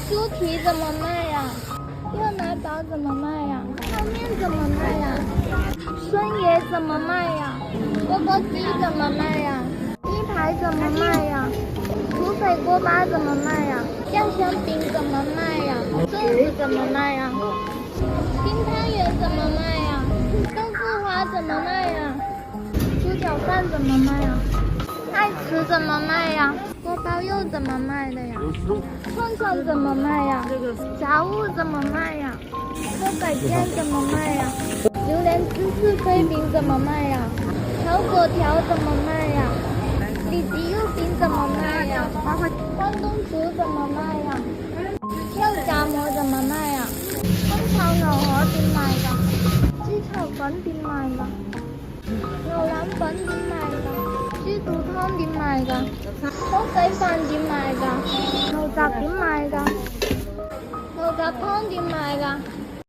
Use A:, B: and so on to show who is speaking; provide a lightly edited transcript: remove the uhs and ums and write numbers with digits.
A: 猪蹄怎么卖呀？热奶堡怎么卖呀？泡面怎么卖呀？酸椰怎么卖呀？钵钵鸡怎么卖呀？鸡排怎么卖呀？土匪锅巴怎么卖呀？酱香饼怎么卖呀？粽子怎么卖呀？冰汤圆怎么卖呀？豆腐花怎么卖呀？猪脚饭怎么卖呀？爱吃怎么卖呀？锅包肉怎么卖的呀？串串怎么卖呀？杂物怎么卖呀？锅摆件怎么卖呀？榴莲芝士飞饼怎么卖呀？炒粿条怎么卖呀？里脊肉饼怎么卖呀？关东煮怎么卖呀？肉夹馍怎麼賣呀？乾炒牛河點賣㗎？雞炒粉點賣㗎？牛腩粉點賣㗎？豬肚湯點賣㗎？煲仔飯點賣㗎？牛雜點賣㗎？牛雜湯點賣㗎？